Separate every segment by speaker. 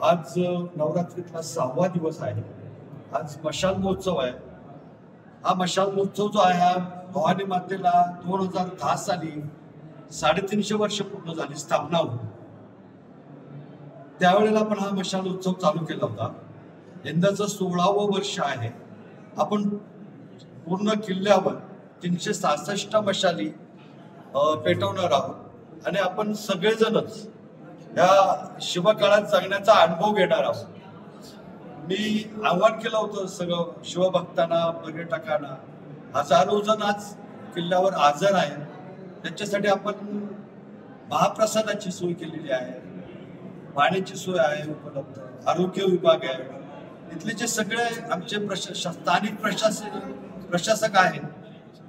Speaker 1: आज नवरात्रीतला 6वा दिवस आहे। आज मशाल महोत्सव आहे। हा मशाल महोत्सव जो आहे हा भवानी मातेला 2010 साली 350 वर्ष पूर्ण झाली स्थापना होऊन। त्यावेळेला आपण हा मशाल उत्सव चालू केला होता। यंदाचं 16वं वर्ष आहे। आपण पूर्ण किल्ल्यावर 366 मशाली पेटवणार आहोत आणि आपण सगळेजणच या शिवकाळात जगण्याचा अनुभव घेणार आहोत। मी आव्हान केलं होतं सगळं शिवभक्तांना, पर्यटकांना। हजारो जण आज किल्ल्यावर हजर आहेत। त्यांच्यासाठी आपण महाप्रसादाची सोय केलेली आहे, पाण्याची सोय आहे उपलब्ध, आरोग्य विभाग आहे। इथले जे सगळे आमचे स्थानिक प्रशासक आहेत,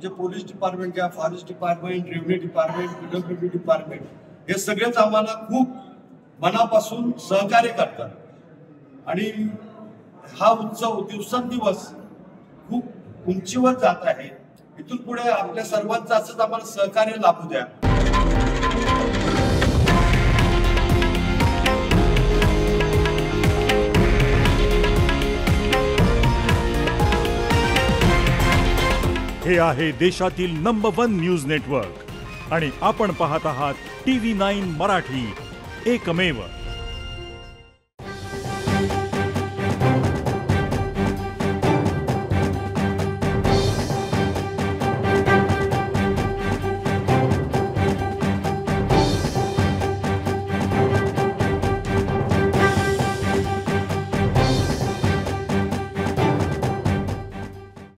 Speaker 1: जे पोलीस डिपार्टमेंट किंवा forest department, revenue department, PWD department, हे सगळेच आम्हाला खूप मनापासून सहकार्य करतात आणि हा उत्सव दिवसेंदिवस खूप उंचीवर जात आहे। इथून पुढे आपल्या सर्वांचं असंच आम्हाला सहकार्य लाभू द्या।
Speaker 2: हे आहे देशातील नंबर 1 न्यूज नेटवर्क आणि आपण पाहत आहात TV9 मराठी, एकमेव।